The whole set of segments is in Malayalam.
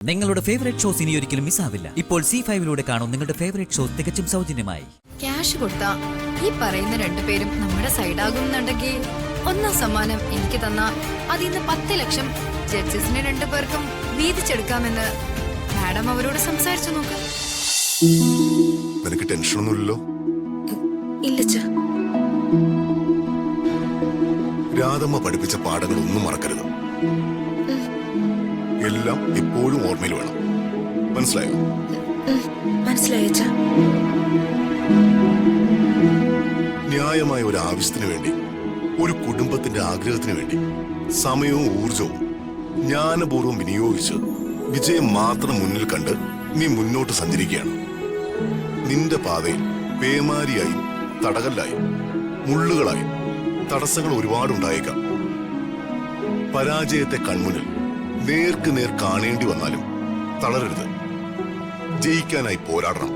നിങ്ങളുടെ ഫേവറേറ്റ് ഷോസ് ഇനി ഒരിക്കലും മിസ്സാവില്ല. ഇപ്പോൾ C5 കാണും നിങ്ങളുടെ ഫേവറേറ്റ് ഷോസ് തികച്ചും സൗജന്യമായി. ക്യാഷ് കൊടുത്താ ഈ പറയുന്ന രണ്ടുപേരും നമ്മുടെ സൈഡാകുന്നുണ്ടെങ്കിൽ ഒന്നാം സമ്മാനം എനിക്ക് തന്ന അതിന്ന് 10 ലക്ഷം ജഡ്ജസിന് രണ്ടുപേർക്കും വീതിച്ചെടുക്കാമെന്ന് മാഡം അവരോട് സംസാരിച്ചു നോക്കാം. നിനക്ക് ടെൻഷനൊന്നുമില്ലല്ലോ? ഇല്ല. രാധമ്മ പഠിപ്പിച്ച പാഠങ്ങളൊന്നും മറക്കരുത്. എല്ലാം എപ്പോഴും ഓർമ്മയിൽ വേണം. മനസ്സിലായോ? മനസ്സിലായോ? ന്യായമായ ഒരു ആവശ്യത്തിന് വേണ്ടി, ഒരു കുടുംബത്തിന്റെ ആഗ്രഹത്തിന് വേണ്ടി സമയവും ഊർജവും ജ്ഞാനപൂർവ്വം വിനിയോഗിച്ച് വിജയം മാത്രം മുന്നിൽ കണ്ട് നീ മുന്നോട്ട് സഞ്ചരിക്കുകയാണ്. നിന്റെ പാതയിൽ പേമാരിയായും തടകല്ലായും മുള്ളുകളായും തടസ്സങ്ങൾ ഒരുപാടുണ്ടായേക്കാം. പരാജയത്തെ കൺമുന്നിൽ നേർക്ക് നേർ കാണേണ്ടി വന്നാലും തളരരുത്. ജയിക്കാനായി പോരാടണം.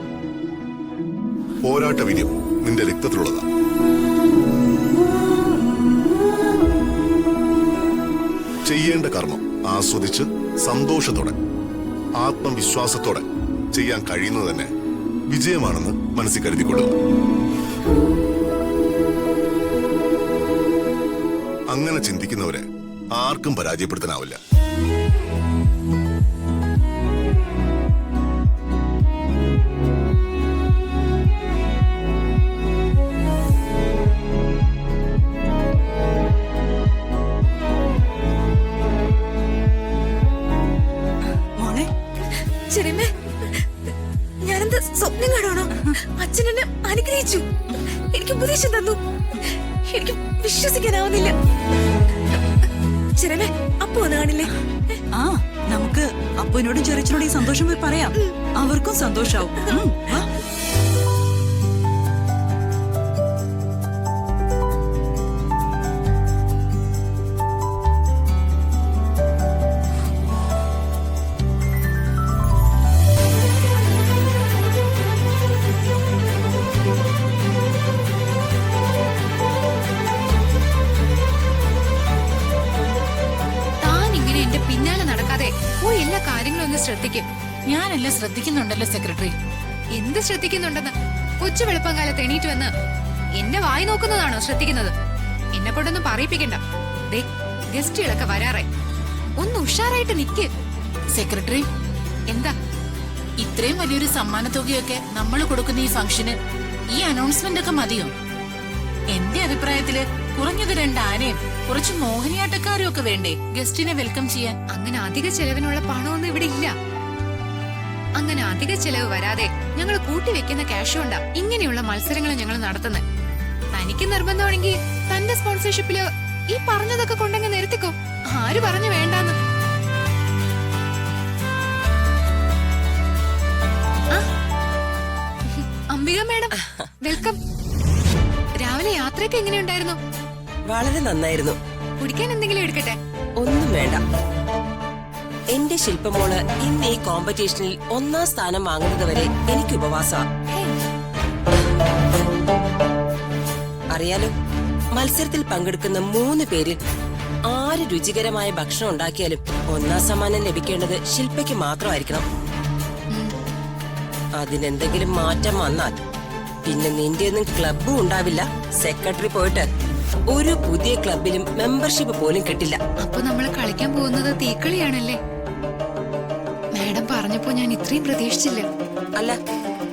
പോരാട്ട വിജയം നിന്റെ രക്തത്തിലുള്ളതാണ്. ചെയ്യേണ്ട കർമ്മം ആസ്വദിച്ച് സന്തോഷത്തോടെ ആത്മവിശ്വാസത്തോടെ ചെയ്യാൻ കഴിയുന്നത് തന്നെ വിജയമാണെന്ന് മനസ്സിൽ കരുതിക്കൊള്ളുക. അങ്ങനെ ചിന്തിക്കുന്നവരെ ആർക്കും പരാജയപ്പെടുത്താനാവില്ല. ഞാനെന്താ സ്വപ്നം കാണുവാണോ? അച്ഛൻ എന്നെ അനുഗ്രഹിച്ചു, എനിക്ക് ഉപദേശം തന്നു. എനിക്ക് വിശ്വസിക്കാനാവുന്നില്ല. ചെറിയ അപ്പു ഒന്നാണില്ലേ? നമുക്ക് അപ്പുവിനോടും ചെറിയച്ചനോടും ഈ സന്തോഷം പോയി പറയാം. അവർക്കും സന്തോഷാവും. എല്ലാ കാര്യങ്ങളും ഒന്ന് ശ്രദ്ധിക്കും. ഞാനെല്ലാം ശ്രദ്ധിക്കുന്നുണ്ടല്ലോ സെക്രട്ടറി. എന്ത് ശ്രദ്ധിക്കുന്നുണ്ടെന്ന്? കൊച്ചു വെളുപ്പം കാലത്ത് എണീറ്റ് വന്ന് എന്നെ വായി നോക്കുന്നതാണോ ശ്രദ്ധിക്കുന്നത്? എന്നെ കൊണ്ടൊന്നും പറയിപ്പിക്കണ്ട. ഗസ്റ്റുകളൊക്കെ വരാറേ, ഒന്ന് ഉഷാറായിട്ട് നിക്ക്. സെക്രട്ടറി, എന്താ ഇത്രയും വലിയൊരു സമ്മാനത്തുകയൊക്കെ നമ്മൾ കൊടുക്കുന്ന ഈ ഫംഗ്ഷന് ഈ അനൗൺസ്മെന്റ് ഒക്കെ മതിയോ? എന്റെ അഭിപ്രായത്തില് കുറഞ്ഞത് 2 ആനയും കുറച്ച് മോഹിനിയാട്ടക്കാരും ഒക്കെ വേണ്ടേ ഗസ്റ്റിനെ വെൽക്കം ചെയ്യാൻ? അങ്ങനെ അധിക ചെലവിനുള്ള പണമൊന്നും ഇവിടെ ഇല്ല. അങ്ങനെ അധിക ചെലവ് വരാതെ ഞങ്ങൾ കൂട്ടിവെക്കുന്ന ക്യാഷ് കൊണ്ടാ ഇങ്ങനെയുള്ള മത്സരങ്ങൾ ഞങ്ങൾ നടത്തുന്നത്. തനിക്ക് നിർബന്ധമാണെങ്കിൽ തന്റെ സ്പോൺസർഷിപ്പില് ഈ പറഞ്ഞതൊക്കെ കൊണ്ടങ്ങ് നിരത്തിക്കോ. ആര് പറഞ്ഞു വേണ്ടാന്ന്? Ambika madam, welcome. രാവിലെ യാത്രയൊക്കെ എങ്ങനെയുണ്ടായിരുന്നു? വളരെ നന്നായിരുന്നു. കുടിക്കാൻ എന്തെങ്കിലും എടുക്കട്ടെ? ഒന്നും വേണ്ട. എന്റെ ശില്പമോള് ഇന്ന് ഈ കോമ്പറ്റീഷനിൽ 1ാം സ്ഥാനം വാങ്ങുന്നത് വരെ എനിക്ക് ഉപവാസ. അറിയാലോ, മത്സരത്തിൽ പങ്കെടുക്കുന്ന 3 പേരിൽ ആര് രുചികരമായ ഭക്ഷണം ഉണ്ടാക്കിയാലും 1ാം സമ്മാനം ലഭിക്കേണ്ടത് ശില്പയ്ക്ക് മാത്രമായിരിക്കണം. അതിനെന്തെങ്കിലും മാറ്റം വന്നാൽ പിന്നെ നിന്റെ ഒന്നും ക്ലബും ഉണ്ടാവില്ല. സെക്രട്ടറി പോയിട്ട് ഒരു പുതിയ ക്ലബിലും മെമ്പർഷിപ്പ് പോലും കിട്ടില്ല. അപ്പൊ നമ്മൾ കളിക്കാൻ പോകുന്നത് തീക്കളിയാണല്ലേ? മാഡം പറഞ്ഞപ്പോ ഞാൻ ഇത്രയും പ്രതീക്ഷിച്ചില്ല. അല്ല,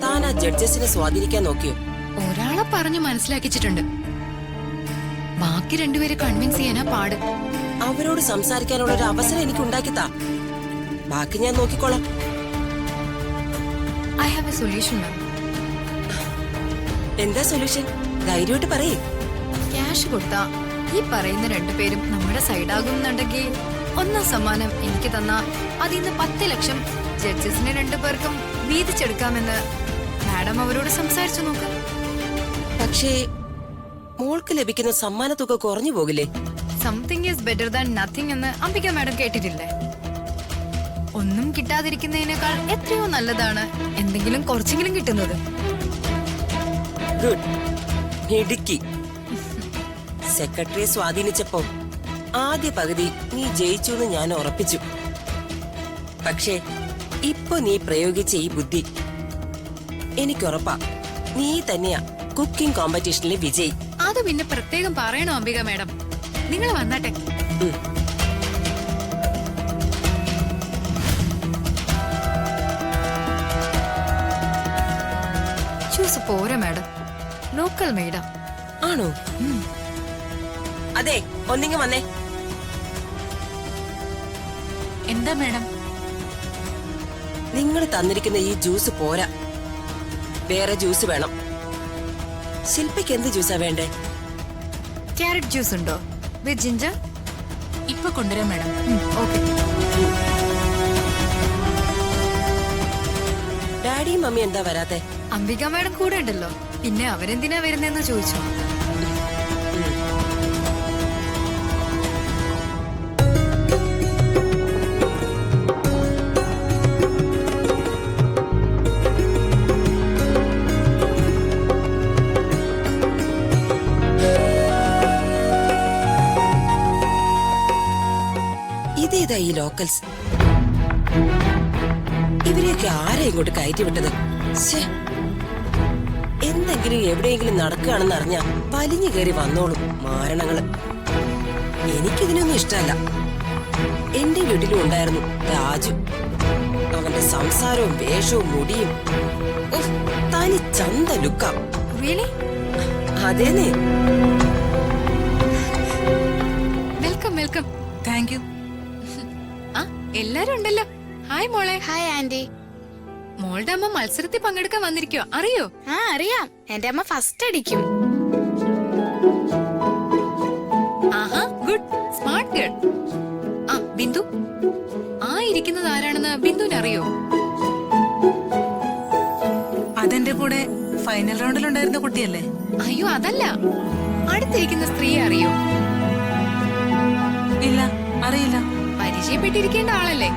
താൻ ആ ജഡ്ജസിനെ സ്വാധീനിക്കാൻ നോക്കിയോ? ഒരാളെ പറഞ്ഞു മനസ്സിലാക്കിച്ചിട്ടുണ്ട്. ബാക്കി 2 പേരെ കൺവിൻസ് ചെയ്യാനാ പാട്. അവരോട് സംസാരിക്കാനുള്ള ഒരു അവസരം എനിക്ക് ഉണ്ടാക്കിത്താ. ബാക്കി ഞാൻ നോക്കിക്കോളാം. ഐ ഹാവ് എ സൊല്യൂഷൻ മാം. എന്താ സൊല്യൂഷൻ? ധൈര്യമായിട്ട് പറയേ. ക്യാഷ് കൊടുത്താ ഈ പറയുന്ന 2 പേരും നമ്മുടെ സൈഡാകുന്നുണ്ടെങ്കിൽ 1ാം സമ്മാനം എനിക്ക് തന്ന അതിന്ന് 10 ലക്ഷം ജഡ്ജസിന് 2 പേർക്കും വീതിച്ചെടുക്കാമെന്ന് മാഡം അവരോട് സംസാരിച്ചു നോക്കാം. പക്ഷേ മോൾക്ക് ലഭിക്കുന്ന സമ്മാന തുക കുറഞ്ഞു പോകില്ലേ? Something is better than nothing എന്ന് അംബിക മാഡം കേട്ടിട്ടില്ലേ? ഒന്നും കിട്ടാതിരിക്കുന്നതിനേക്കാൾ എത്രയോ നല്ലതാണ് എന്തെങ്കിലും കുറച്ചെങ്കിലും കിട്ടുന്നത്. ഗുഡ്. ഇടുക്കി സെക്രട്ടറിയെ സ്വാധീനിച്ചപ്പോ ആദ്യ പകുതി നീ ജയിച്ചു എന്ന് ഞാൻ ഉറപ്പിച്ചു. പക്ഷേ ഇപ്പൊ നീ പ്രയോഗിച്ച ഈ ബുദ്ധി എനിക്കുറപ്പാ നീ തന്നെയാ കുക്കിംഗ് കോമ്പറ്റീഷനിലെ വിജയി. അത് പിന്നെ പ്രത്യേകം പറയണോ അംബിക മാഡം? നിങ്ങൾ വന്നാട്ടെ. ജ്യൂസ് പോരാ മാഡം, ലോക്കൽ മെയ്ഡാ. ആണോ? അതെ, ഒന്നിങ്ങ് വന്നേ. എന്താ മാഡം? നിങ്ങൾ തന്നിരിക്കുന്ന ഈ ജ്യൂസ് പോരാ, വേറെ ജ്യൂസ് വേണം. ശില്പയ്ക്ക് എന്ത് ജ്യൂസാ വേണ്ടേ? ക്യാരറ്റ് ജ്യൂസ് ഉണ്ടോ വിത്ത് ജിഞ്ചർ? ഇപ്പൊ കൊണ്ടുവരാം മാഡം. ഓക്കെ. ഡാഡിയും മമ്മി എന്താ വരാത്തെ? അംബിക മാഡം കൂടെ ഉണ്ടല്ലോ, പിന്നെ അവരെന്തിനാ വരുന്നതെന്ന് ചോദിച്ചു. ഇതേതാ ഈ ലോക്കൽസ്? ഇവരെയൊക്കെ ആരാ ഇങ്ങോട്ട് കയറ്റി വിട്ടത്? എന്തെങ്കിലും എവിടെയെങ്കിലും നടക്കുകയാണെന്ന് അറിഞ്ഞാ വലിഞ്ഞു കയറി വന്നോളും മാരണങ്ങള്. എനിക്കിതിനൊന്നും ഇഷ്ടമല്ല. എന്റെ വീട്ടിലും ഉണ്ടായിരുന്നു രാജു. അവന്റെ സംസാരവും വേഷവും മുടിയും തനി ചന്ത ലുക്കാം. അതേനെ. Welcome welcome. Thank you. ആ എല്ലാരും ഉണ്ടല്ലോ. ഹായ് മോളെ. Hi aunty. മോളുടെ അമ്മ മത്സരത്തിൽ പങ്കെടുക്കാൻ വന്നിരിക്കോ, അറിയോ? ആ അറിയാം, എന്റെ അമ്മ ഫസ്റ്റ് അടിക്കും. ആഹാ, ഗുഡ്, സ്മാർട്ട് ഗേൾ. ആ ബിന്ദു, ആ ഇരിക്കുന്നത് ആരാണെന്ന് ബിന്ദുവിന് അറിയോ? അതെന്റെ കൂടെ ഫൈനൽ റൗണ്ടിലുണ്ടായിരുന്ന കുട്ടിയല്ലേ? അയ്യോ അതല്ല, അടുത്തിരിക്കുന്ന സ്ത്രീയെ അറിയോ? ഇല്ല, അറിയില്ല. പരിചയപ്പെട്ടിരിക്കേണ്ട ആളല്ലേ?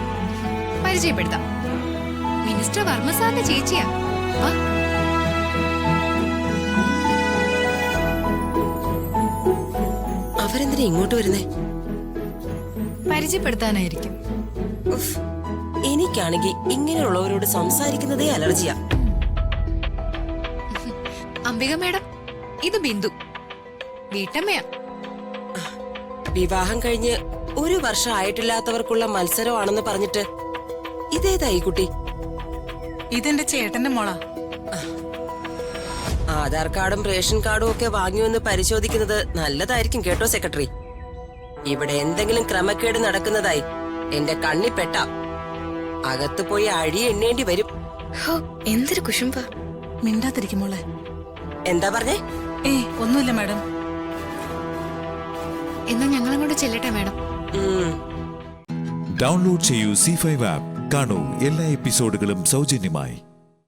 പരിചയപ്പെടുത്താം. മിനിസ്റ്റർ വർമ്മ സാറിന്റെ ചേച്ചിയാ. വാ. അവരെന്തിനാ ഇങ്ങോട്ട് വരുന്നേ? പരിചയപ്പെടുത്താനായിരിക്കും. എനിക്കാണെങ്കിൽ ഇങ്ങനെയുള്ളവരോട് സംസാരിക്കുന്നതേ അലർജിയാ. അംബിക മാഡം, ഇത് ബിന്ദു, വീട്ടമ്മയാ. വിവാഹം കഴിഞ്ഞ് 1 വർഷം ആയിട്ടില്ലാത്തവർക്കുള്ള മത്സരമാണെന്ന് പറഞ്ഞിട്ട് ഇതേതാ ഈ കുട്ടി? ഇതെന്റെ ചേട്ടന്റെ മോളാ. ആധാർ കാർഡും റേഷൻ കാർഡും ഒക്കെ വാങ്ങിയൊന്ന് പരിശോധിക്കുന്നത് നല്ലതായിരിക്കും കേട്ടോ സെക്രട്ടറി. ഇവിടെ എന്തെങ്കിലും ക്രമക്കേട് നടക്കുന്നതായി എന്റെ കണ്ണിപ്പെട്ട അകത്ത് പോയി അഴി എണ്ണേണ്ടി വരും. എന്തൊരു കുശുമ്പ. മിണ്ടാതിരിക്കും മോളെ. എന്താ പറഞ്ഞേ? ഒന്നുമില്ല മാഡം. എന്നാ ഞങ്ങളും കൂടെ ചെല്ലട്ടെ മാഡം. ഡൗൺലോഡ് ചെയ്യൂ C5 ആപ്പ്. കാണൂ എല്ലാ എപ്പിസോഡുകളും സൗജന്യമായി.